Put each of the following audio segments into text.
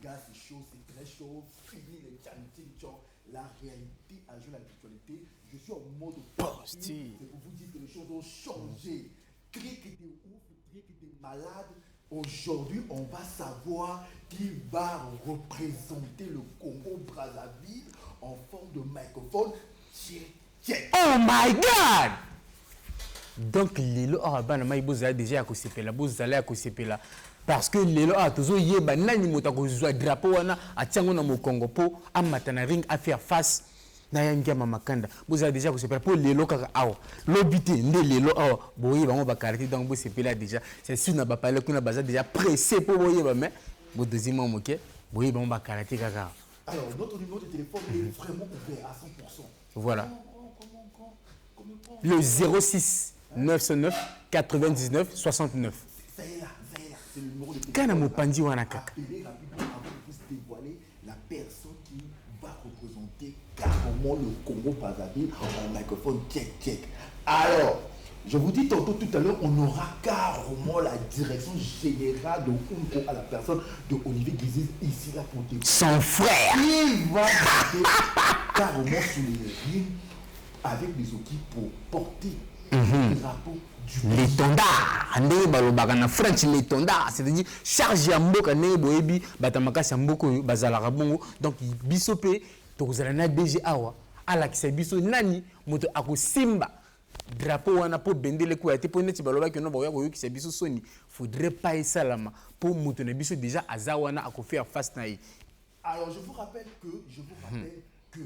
gars, c'est chaud, c'est très chaud. Fini les chanting. La réalité a joué la virtualité. Je suis en mode parti. C'est pour vous dire que les choses ont changé. Cric de ouf, cric de malade. Aujourd'hui, on va savoir qui va représenter le Congo-Brazzaville en forme de microphone. Oh my God! Donc, lelo arabana mai bozala déjà à kosepela, bozala à kosepela. Parce que lelo a toujours yeba nani motako zwa drapeau wana atiango na mokongo po amatana ring à faire face na yangia mamakanda. Bozala déjà à kosepela pour lelo kaka awa. Lobite nde lelo awa boye bango ba karate donc bosepela déjà. C'est sûr na ba parler kuna baza déjà pressé pour boye ba mais bo deuxième moké boye bango ba karate kaka. Alors notre numéro de téléphone est vraiment ouvert à 100%. Voilà. Le 06 909 99 69. Ça y est là, c'est le numéro de téléphone. Kana mopandi wana kaka. Appelez rapidement avant de vous dévoiler la personne qui va représenter carrément le Congo-Brazzaville en microphone check. Alors, je vous dis tantôt tout à l'heure, on aura carrément la direction générale de Unko à la personne de Olivier Guizis ici là pour te. Son frère. Il va monter carrément sur les lignes avec des outils pour porter le drapeau du l'étendard. Ande balobaka na French l'étendard, c'est-à-dire charge ya mboka ne boyebi batamaka sa mboko bazala bongo. Donc bisope tozala na DG awa ala kisa biso nani moto akosimba drapeau wana po bendele ko yate po neti balobaki no boya ko yokisa biso soni. Faudrait pas esalama po moto na biso déjà azawana akofia face na yi. Alors je vous rappelle que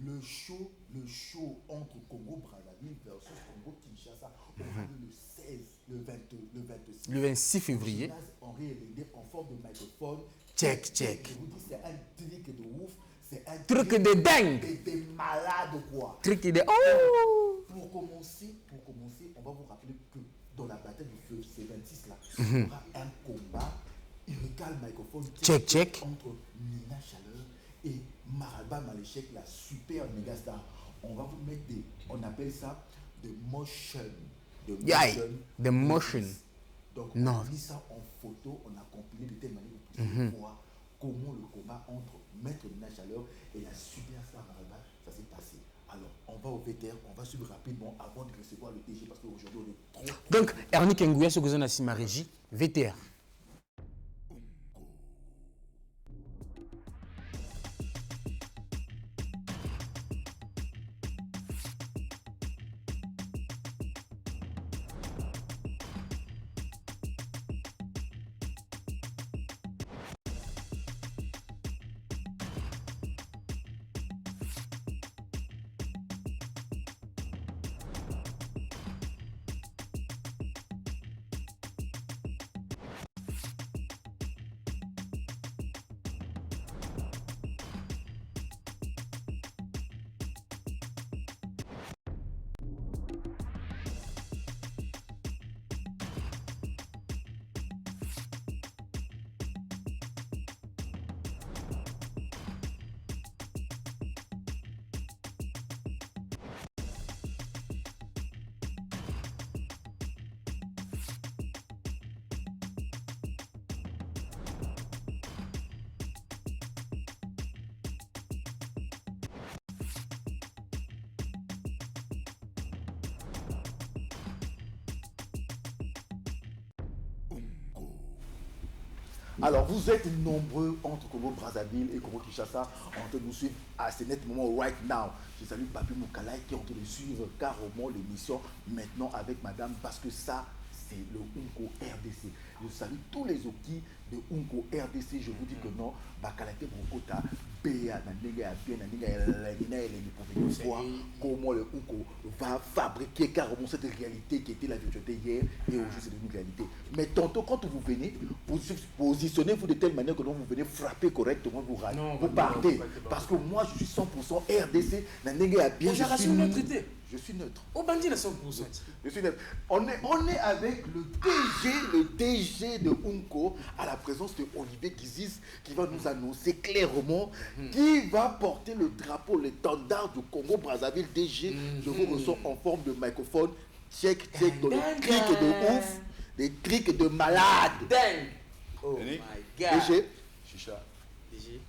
le show entre Congo-Brazzaville versus Congo-Kinshasa aura lieu le 16, le 26. Le 26 février. En réalité, en forme de microphone. Check. Je vous dis, c'est un truc de ouf. C'est un truc de dingue. Des malades, quoi. Truc de oh! Pour commencer, on va vous rappeler que dans la bataille du feu, c'est 26 là, il y aura un combat. Irrical microphone check entre Nina Chaleur et Maralba Maléchek, la super méga star. On va vous mettre on appelle ça the motion. The motion. Donc on a mis ça en photo, on a compilé de telle manière que vous pouvez voir comment le combat entre Maître Nina Chaleur et la super star Maralba, ça s'est passé. Alors on va au VTR, on va suivre rapidement avant de recevoir le DG parce qu'aujourd'hui on est trop. Donc Ernie Kengouya, ce que vous avez dans ma régie, VTR. Alors, vous êtes nombreux entre Congo-Brazzaville et Congo-Kinshasa en train de nous suivre à ce net moment right now. Je salue Papi Moukalaï qui est en train de suivre carrément l'émission maintenant avec madame parce que ça, c'est le Unko RDC. Je salue tous les Oki de Unko RDC. Je vous dis que non, Bakalate Brokota, Béa, Nanega, Bien, Nanega, voir comment le Unko va fabriquer carrément cette réalité qui était la virtualité hier et aujourd'hui c'est une réalité. Mais tantôt, quand vous venez, vous positionnez-vous de telle manière que quand vous venez frapper correctement, vous partez. Parce que moi, je suis 100% RDC, Nanega, Bien, je suis neutre. Au bandit, 100%. Je suis neutre. On est avec le DG de Unko à la présence de Olivier Guizis qui va nous annoncer clairement qui va porter le drapeau, l'étendard du Congo-Brazzaville. DG, je vous reçois en forme de microphone. Check, dans le cric de ouf, des crics de malade. Oh my God. DG, Chicha, DG.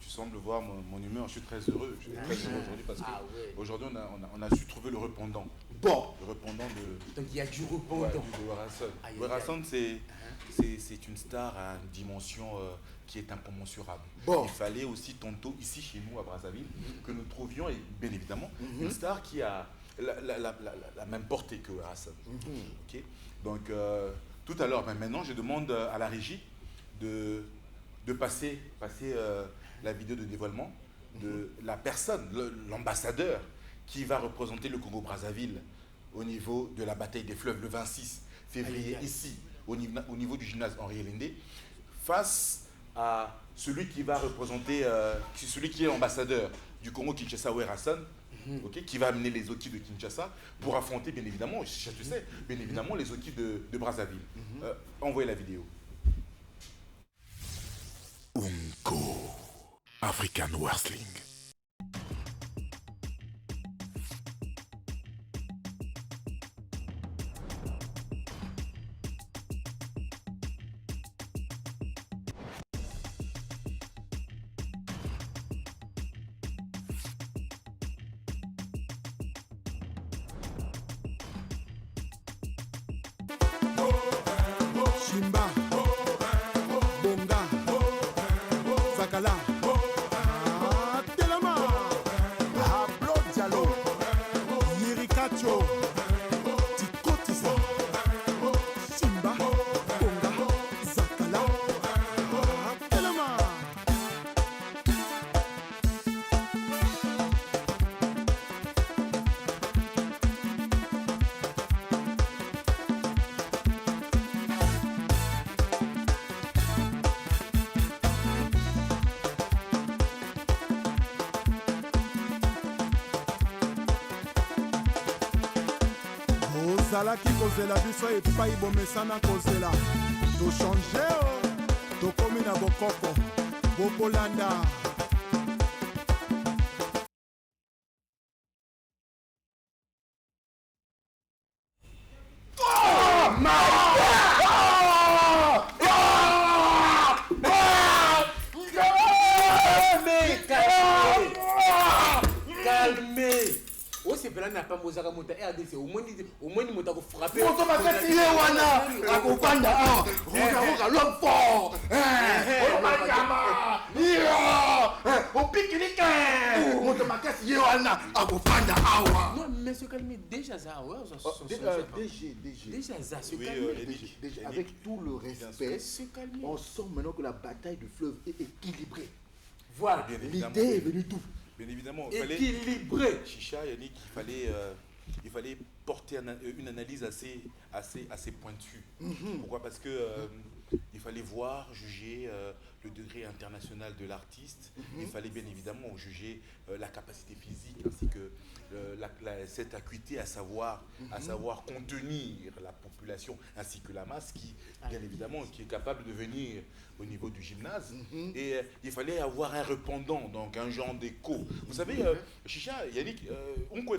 tu sembles voir mon humeur, je suis très heureux. Je suis très heureux aujourd'hui parce qu'aujourd'hui on a su trouver le répondant. Bon. Le répondant de... Donc il y a du répondant. Ouais, de Werrason. Werrason, c'est une star à une dimension qui est incommensurable. Bon. Il fallait aussi tantôt, ici chez nous à Brazzaville, que nous trouvions, et bien évidemment, une star qui a la même portée que Werrason. Ok. Donc tout à l'heure, maintenant je demande à la régie de passer la vidéo de dévoilement de la personne, l'ambassadeur qui va représenter le Congo-Brazzaville au niveau de la bataille des fleuves le 26 février ici, au niveau du gymnase Henri Elendé, face à celui qui va représenter, celui qui est l'ambassadeur du Congo-Kinshasa, Werrason, qui va amener les Oki de Kinshasa pour affronter, bien évidemment, tu sais, bien évidemment, les Oki de Brazzaville. Envoyez la vidéo. Unco African Wrestling. Shimba, Bonga, Zakala, Telema, Ablo Diallo, Yirikacho, Tikotisa, Shimba, Bonga, Zakala, Telema. Ozalaki kozela biso epai bomesana kozela tochange tokomi na bokoko bokolanda. Calmez. Oh, c'est là n'a pas Mozart monta RDC au moins il m'a frappé. Moto makasi ye wana akopanda roka l'homme fort. Opikilike. Moto makasi ye wana akopanda awa. Non, mais se calmer déjà ça. Déjà ça se calmer. Déjà, avec tout le respect, on sent maintenant que la bataille du fleuve est équilibrée. Voilà. L'idée est venue tout. Bien évidemment, équilibré. Chicha, Yannick, il fallait porter une analyse assez pointue. Pourquoi? Parce que il fallait voir, juger le degré international de l'artiste. Il fallait bien évidemment juger la capacité physique ainsi que cette acuité à savoir contenir la population ainsi que la masse qui, bien évidemment, qui est capable de venir au niveau du gymnase. Et il fallait avoir un répondant, donc un genre d'écho. Vous savez, Chicha, Yannick, on est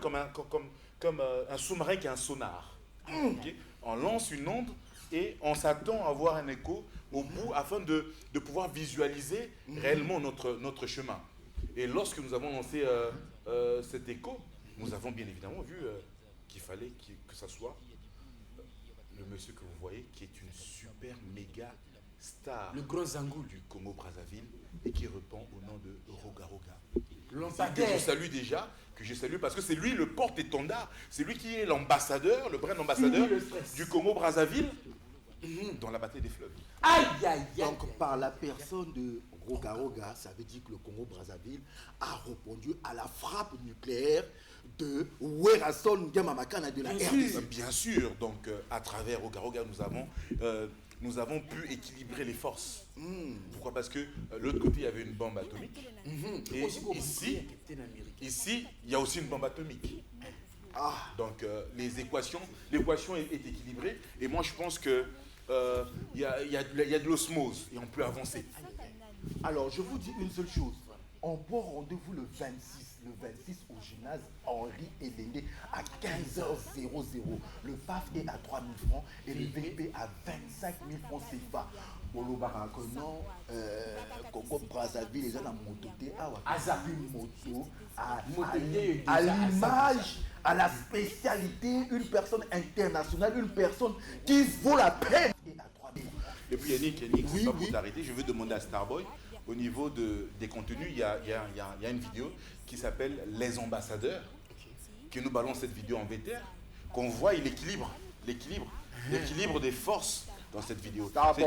comme un sous-marin qui a un sonar. Okay? On lance une onde et on s'attend à avoir un écho au bout afin de pouvoir visualiser réellement notre chemin. Et lorsque nous avons lancé cet écho, nous avons bien évidemment vu qu'il fallait que ce soit le monsieur que vous voyez, qui est une super méga star, le grand Zangoul du Congo-Brazzaville et qui répond au nom de Roga Roga. Que je salue déjà, parce que c'est lui le porte-étendard, c'est lui qui est l'ambassadeur, le brand ambassadeur du Congo-Brazzaville dans la bataille des fleuves. Aïe, aïe, aïe. Donc par la personne de Roga Roga, ça veut dire que le Congo-Brazzaville a répondu à la frappe nucléaire de Werrason Ngemamakana de la RDC. Bien sûr, donc à travers Roga Roga, nous avons pu équilibrer les forces. Pourquoi? Parce que l'autre côté, il y avait une bombe atomique. Et ici, il y a aussi une bombe atomique. Donc l'équation est équilibrée. Et moi, je pense que il y a de l'osmose et on peut avancer. Alors, je vous dis une seule chose. On prend rendez-vous le 26 au gymnase Henri Elendé à 15h00. Le PAF est à 3 000 francs et le VIP à 25 000 francs CFA. bolobaka que non Congo Brazzaville les gens na moto te awa Azapi moto à l'image, à la spécialité, une personne internationale, une personne qui vaut la peine. Et puis Yannick, Oui, pas oui. pour t'arrêter, je veux demander à Starboy, au niveau des contenus, il y a une vidéo qui s'appelle Les Ambassadeurs, qui nous balance cette vidéo en VTR, qu'on voit l'équilibre des forces dans cette vidéo. Starboy.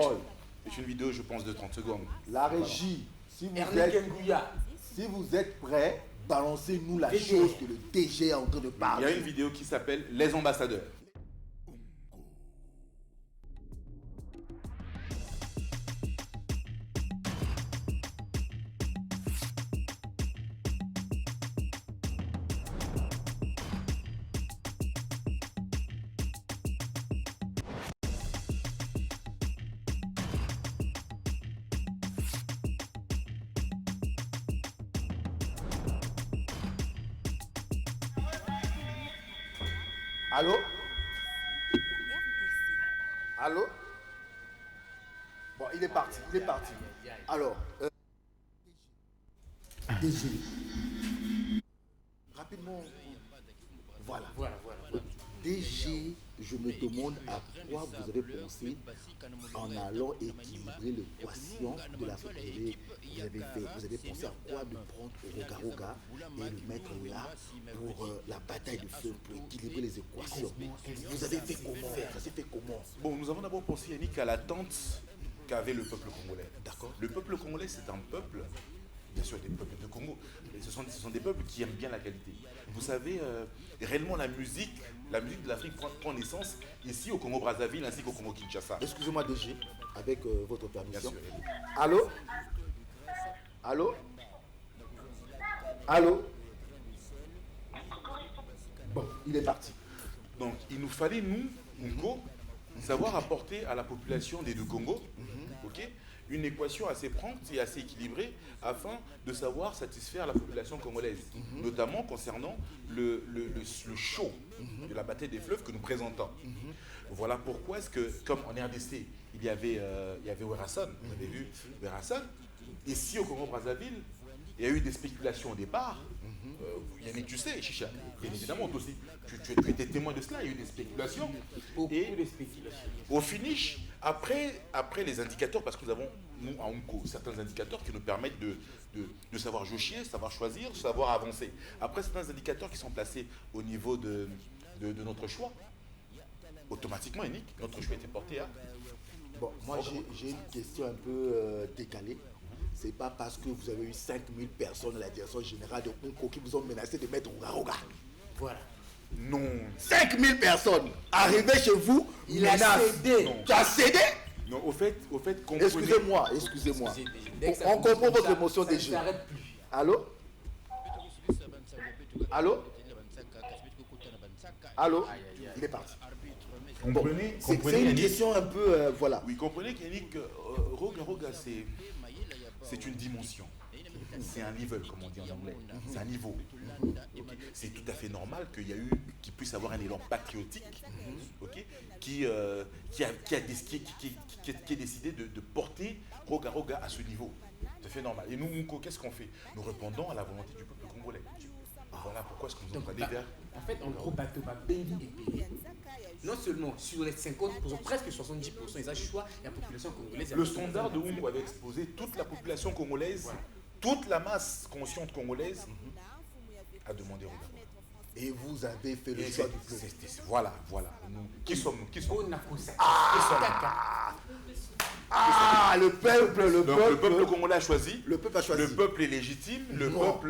C'est une vidéo, je pense, de 30 secondes. La régie, si Ernest Ngouya. vous êtes prêts, balancez-nous la chose que le DG est en train de Il y parler. a une vidéo qui s'appelle Les Ambassadeurs. Allô? Allô? Bon, il est parti. Alors, DG. Rapidement. Voilà. DG, je me demande à quoi vous avez pensé en allant équilibrer l'équation de la vous avez fait. Vous avez pensé à quoi de prendre Roga et le mettre là pour la bataille de feu, pour équilibrer les équations. Vous avez fait comment? Ça s'est fait comment? Bon, nous avons d'abord pensé, Yannick, à l'attente qu'avait le peuple congolais. D'accord. Le peuple congolais, c'est un peuple, bien sûr des peuples de Congo, mais ce sont des peuples qui aiment bien la qualité. Vous savez, réellement la musique de l'Afrique prend naissance ici au Congo-Brazzaville ainsi qu'au Congo-Kinshasa. Excusez-moi DG, avec votre Bien permission. sûr. Allô? Allô? Allô? Bon, il est parti. Donc, il nous fallait, nous, Nko, savoir apporter à la population des deux Congos, ok, une équation assez prompte et assez équilibrée afin de savoir satisfaire la population congolaise, notamment concernant le show de la bataille des fleuves que nous présentons. Voilà pourquoi est-ce que, comme en RDC, il y avait Werason, vous avez vu Werason, ici au Congo-Brazzaville, il y a eu des spéculations au départ. Yannick, tu sais, Chicha, bien évidemment, toi aussi, tu étais témoin de cela, il y a eu des spéculations. Et au finish, après les indicateurs, parce que nous avons, nous, à Unco, certains indicateurs qui nous permettent de savoir jauger, savoir choisir, savoir avancer. Après certains indicateurs qui sont placés au niveau de notre choix, automatiquement, Yannick, notre choix était porté à... Bon, moi j'ai une question un peu décalée. C'est pas parce que vous avez eu 5000 personnes à la direction générale de Unco qui vous ont menacé de mettre Roga. Voilà. Non. 5000 personnes arrivées chez vous, Il a cédé. Non. Tu as cédé? Non, au fait, comprenez... Excusez-moi. On comprend votre émotion déjà. DG. Ça ne s'arrête plus. Allô? Allô? Allô? Il est parti. Comprenez, C'est comprenez, une Yannick. question un peu... voilà. Oui, comprenez qu'Yannick, Roga, c'est une dimension. C'est un level, comme on dit en anglais. C'est un niveau. Okay. C'est tout à fait normal qu'il puisse avoir un élan patriotique, okay, qui a décidé de porter Roga à ce niveau. Tout à fait normal. Et nous, Nko, qu'est-ce qu'on fait? Nous répondons à la volonté du peuple congolais. Voilà pourquoi est-ce que nous sommes allés vers... En fait, en gros, bateau Bengi et Péré, non seulement sur les 50%, presque 70%, ils ont choix la population congolaise. Le standard de Unko avait exposé toute la population congolaise, toute la masse consciente congolaise a demandé Roga. Et vous avez fait le Et choix du peuple. Voilà. Nous, qui sommes-nous? Qui sommes-nous? On a consacré. Ah, le peuple, Donc, le peuple congolais a choisi. Le peuple a choisi. Le peuple est légitime. Non.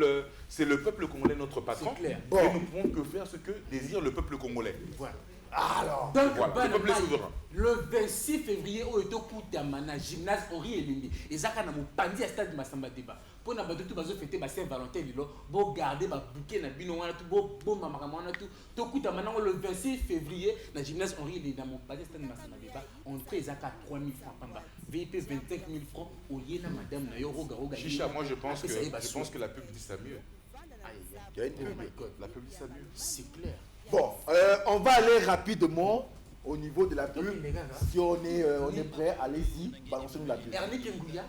C'est le peuple congolais notre patron. C'est clair. Bon. Et nous ne pouvons que faire ce que désire le peuple congolais. Voilà. Alors, Donc, Voilà, le peuple est souverain. le 26 février, au Etokoutamana, gymnase Henri Elimbi, et Zaka n'a pas stade Massamba Débat. Pour n'a pas tout fêter Saint-Valentin, bon garder ma bouquet, na bino, bon maman, tout Koutamana, le 26 février, dans gymnase Henri Elimbi, dans mon stade Massamba Débat, entrée Zaka 3 000 francs, VIP 25 000 francs, au Yéna madame, na yo Roga. Chicha, moi je pense que la pub dit ça mieux. il y a une Oh pub. my God, La pub dit ça mieux. c'est clair. Bon, on va aller rapidement au niveau de la pub. Ok, les gars, là. Si on est prêt, allez-y, balancez-nous la pub. Ernie Kengouya.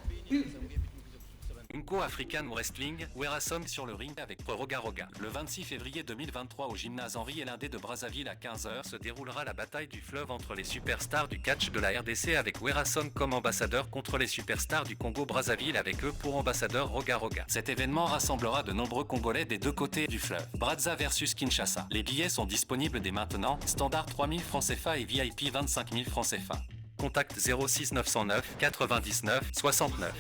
Unco African Wrestling, Werrasom sur le ring avec Roga Roga. Le 26 février 2023 au gymnase Henri Elindé de Brazzaville à 15h se déroulera la bataille du fleuve entre les superstars du catch de la RDC avec Werrasom comme ambassadeur contre les superstars du Congo Brazzaville avec eux pour ambassadeur Roga Roga. Cet événement rassemblera de nombreux Congolais des deux côtés du fleuve. Brazza versus Kinshasa. Les billets sont disponibles dès maintenant, standard 3000 francs CFA et VIP 25 000 francs CFA. Contact 06 909 99 69.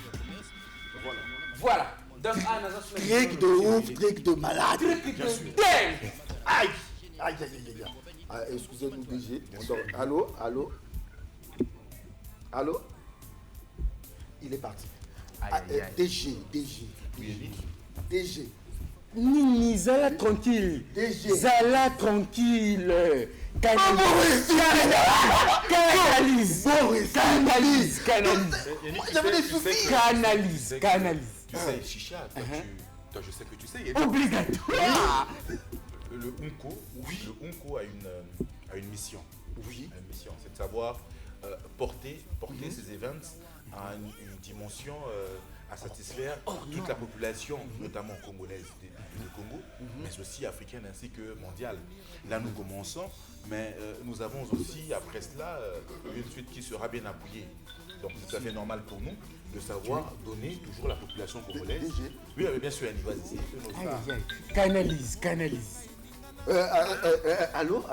Voilà. Donc, Trick de ouf, trick de malade. Truc de dingue. Aïe, aïe, aïe, aïe, aïe. Ah, excusez-nous, DG. Allô, allô, allô. Il est parti. Aïe, aïe, aïe. DG. Nini, Zala tranquille. DG. Zala tranquille. Canalise. Boris, Canalise. J'avais des soucis. Canalise. Tu sais, Chicha, toi, je sais que tu sais. il y a- Obligatoire. Le Unco a une mission. Oui. Une mission, c'est de savoir porter ces events à une dimension à satisfaire toute la population, notamment congolaise du Congo, mais aussi africaine ainsi que mondiale. Là, nous commençons, mais nous avons aussi, après cela, une suite qui sera bien appuyée. Donc, c'est tout à fait normal pour nous de savoir donner toujours la population congolaise. DG. Oui, bien sûr, Annie, vas-y, c'est nos stars. Canalise. Allô.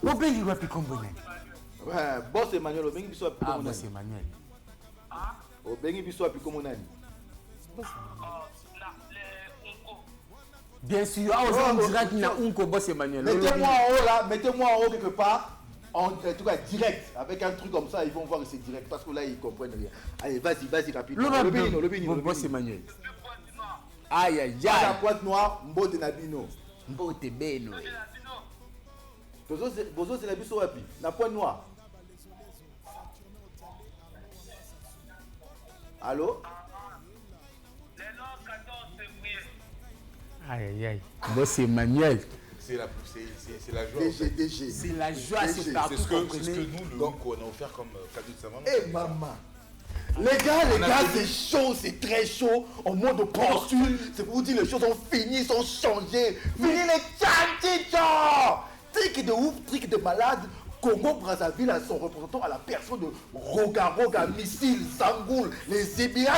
Obengi wapi Kombonani? Ouais, boss Emmanuel, obengi biso api Ah, komo boss nani? Emmanuel. Obengi biso api komo nani? Bien sûr, ah, on dirait qu'il y a Unco, boss Emmanuel. Mettez-moi en haut là, mettez-moi en haut quelque part. En tout cas direct, avec un truc comme ça, ils vont voir que c'est direct parce que là ils comprennent rien. Allez, vas-y rapidement. Le Bénino. Boss Emmanuel. Aïe, aïe, La aïe. pointe noire, Mbote Nabino. Mbote Beno. Bozo c'est la biso wapi? La pointe noire. Allô? Aïe, aïe. Boss Emmanuel. C'est la joie. DG. C'est la joie, c'est DG. partout. C'est ce que comprenez. nous, le Unco, on a offert comme cadeau de Saint-Valentin. Eh maman. Les gars, c'est chaud, c'est très chaud. En mode postule, c'est pour vous dire les choses sont finies, sont changées. Fini les chantitos. Trick de ouf, trick de malade. Congo Brazzaville a son représentant à la personne de Roga, Missile, Zangoul, les Ébia,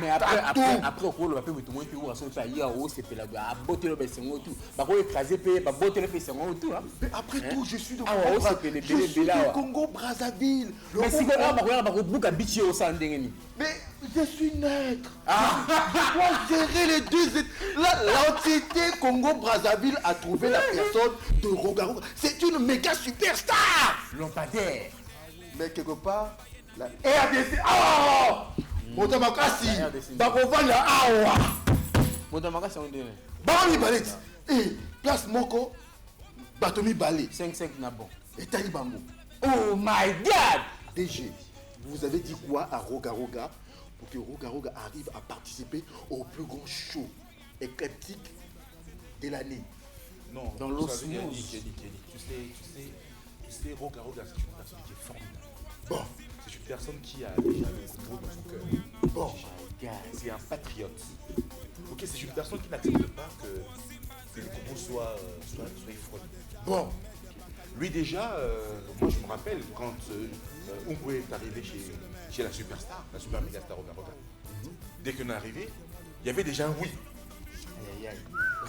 Mais après, au cours de la paix, tout le monde peut voir son pays, c'est là, à botter le besson tout. Bah, on écraser, bah, botter le besson tout. Mais après tout, je suis de Ah ouais, c'est les je suis là, de Congo Brazzaville. Mais si on a un bouc à bitcher au sein d'Engeni. Mais je suis neutre. Je dois gérer les deux. L'entité Congo Brazzaville a trouvé la personne de Roga. C'est une méga superstar. Lampadaire. Mais quelque part, la RDC. Oh Motamakasi. Bakovanda awa. Motamaka, c'est un délai. Bami Balet. Eh, place Moko. Batomi Balé. 5-5 n'a bon. Et Talibango. Oh my god! DG, vous avez dit quoi à Roga pour que Roga arrive à participer au plus grand show éclectique de l'année? Non, Dans vous l'eau savez, smooth. Yannick, tu sais, Roga, c'est une personne qui est formidable. Bon, C'est une personne qui a déjà le Congo dans son cœur. bon. C'est un patriote. Ok, c'est une personne qui n'accepte pas que le Congo soit effrayé. Bon, Lui déjà, moi je me rappelle quand Unco est arrivé chez la superstar, la super méga star Roga. Dès qu'on est arrivé, il y avait déjà un oui. Aïe, aïe, aïe.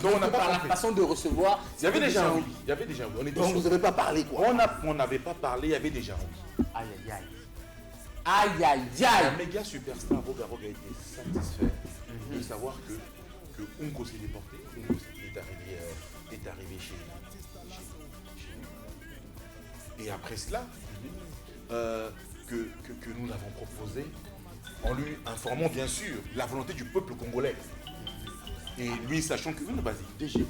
Non, on n'a Par pas la compris. façon de recevoir, Il y avait déjà un un oui. Il y avait déjà un oui. On était donc sûr. vous n'avez pas parlé quoi? On n'avait pas parlé, il y avait déjà un oui. Aïe, aïe, aïe. Aïe, aïe, La aïe. méga superstar Roga était satisfait de savoir que Unco s'est déporté. Unco est arrivé chez nous. Et après cela, que nous l'avons proposé en lui informant bien sûr la volonté du peuple congolais. Et lui sachant que... Non, vas-y. DG.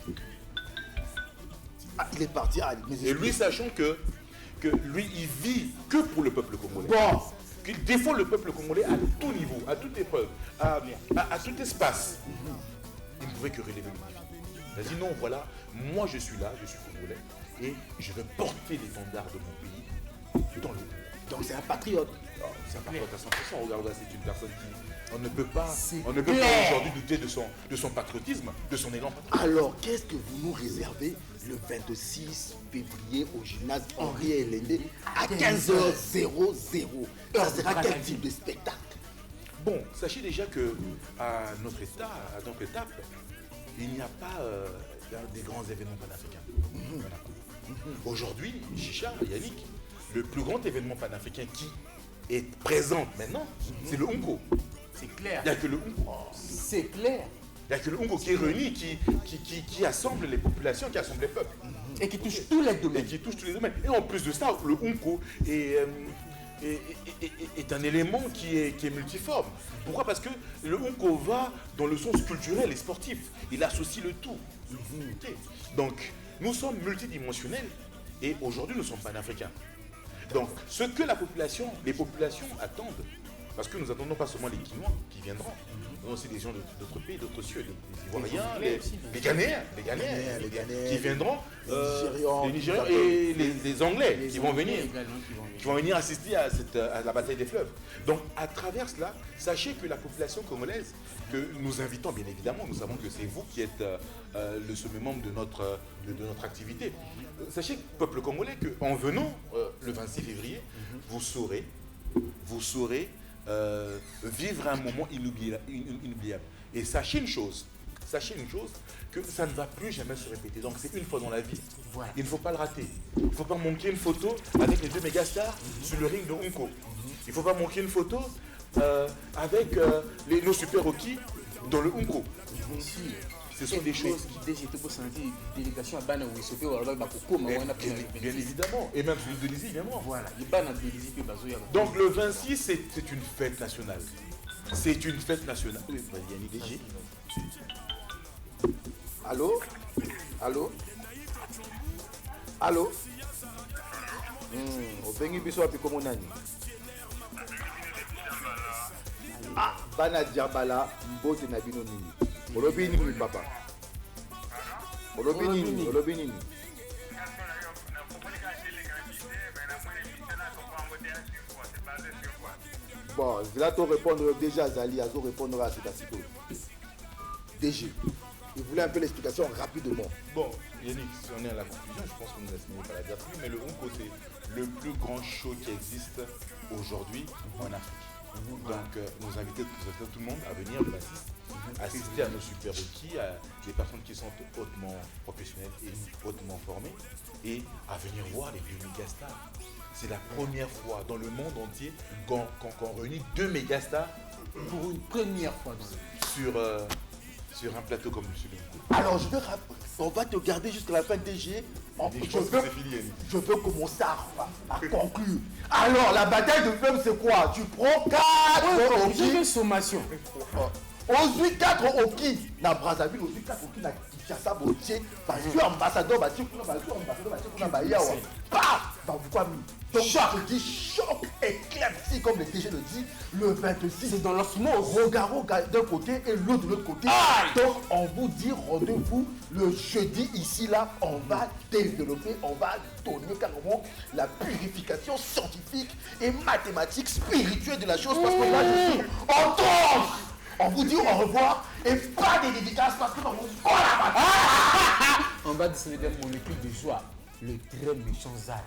Ah, il est parti. Ah, mais Et lui sachant que lui, il vit que pour le peuple congolais. bon, Qu'il défend le peuple congolais à tout niveau, à toute épreuve, à tout espace. Il ne pouvait que relever le défi. Il a dit non, voilà, moi je suis là, je suis congolais, et je vais porter l'étendard de mon pays dans le... Donc c'est un patriote. C'est un patriote à 100%. Regarde, c'est une personne qui... On ne peut pas clair. aujourd'hui douter de son patriotisme, de son élan patriotique. Alors, qu'est-ce que vous nous réservez le 26 février au gymnase Henri Elendé à 15h00? Ça sera quel type de spectacle? Bon, sachez déjà que à notre étape, il n'y a pas des grands événements panafricains. Voilà. Aujourd'hui, Chicha, Yannick, le plus grand événement panafricain qui est présent maintenant, c'est le Unco. C'est clair. Il n'y a que le Unco. C'est clair. Il n'y a que le Unco qui est réuni, qui assemble les populations, qui assemble les peuples. Et qui touche tous les Et domaines. qui touche tous les domaines. Et en plus de ça, le Unco est un élément qui est multiforme. Pourquoi? Parce que le Unco va dans le sens culturel et sportif. Il associe le tout. Ok. Donc, nous sommes multidimensionnels et aujourd'hui, nous sommes panafricains. Donc, ce que les populations attendent, parce que nous attendons pas seulement les Quinois qui viendront, mais aussi des gens d'autres pays, d'autres cieux, les Ivoiriens, les Ghanéens, qui viendront, les Nigérians et les Anglais qui vont venir. Qui vont venir assister à la bataille des fleuves. Donc, à travers cela, sachez que la population congolaise, que nous invitons bien évidemment, nous savons que c'est vous qui êtes le sommet membre de notre activité. Sachez, peuple congolais, qu'en venant le 26 février, vous saurez vivre un moment inoubliable. Et sachez une chose, que ça ne va plus jamais se répéter. Donc c'est une fois dans la vie. Voilà. Il ne faut pas le rater. Il ne faut pas manquer une photo avec les deux mégastars sur le ring de Unco. Il ne faut pas manquer une photo avec nos super rookies dans le Unco. Ce sont des choses qui... délégation à Bana Bien évidemment. Et même celui de Délisi, évidemment. Voilà. Donc le 26, c'est une fête nationale. C'est une fête nationale. Oui, Yannick DG. Allô? Allô? Allô? Obengi biso wapi komo nani? Ah, Bana Diabala, mbote na bino nini? Olobi nini papa? Olobi nini? Bon, je vais te répondre déjà, Zali, à répondre à cette question. DG, il voulait un peu l'explication rapidement. Bon, Yannick, si on est à la conclusion, je pense qu'on ne laisse pas la dire plus, mais le Unco, c'est le plus grand show qui existe aujourd'hui en Afrique. Donc, nous invitons tout le monde à venir le 26, assister à nos super rookies, à des personnes qui sont hautement professionnelles et hautement formées, et à venir voir les deux mégastars. C'est la première fois dans le monde entier qu'on réunit deux mégastars pour une première fois sur un plateau comme celui. Alors, on va te garder jusqu'à la fin DG. Je veux commencer à conclure. Alors, la bataille de fleuve, c'est quoi? Tu prends 4 Oki. Sommation. Aujourd'hui, 4 Oki. Na Brazzaville, aujourd'hui, 4 Oki. Na Kinshasa, Botier. Parce que ambassadeur, donc, je dis choc éclairci, comme le DG le dit, le 26. C'est dans l'osmose. Regardons d'un côté et l'autre de l'autre côté. Donc, on vous dit rendez-vous le jeudi ici, là. On va développer, on va donner carrément la purification scientifique et mathématique, spirituelle de la chose. Parce que là, je suis en transe. On vous dit au revoir et pas des dédicaces parce que on vous dit oh la bataille. On va décider mon équipe de joie, le très méchant Zara.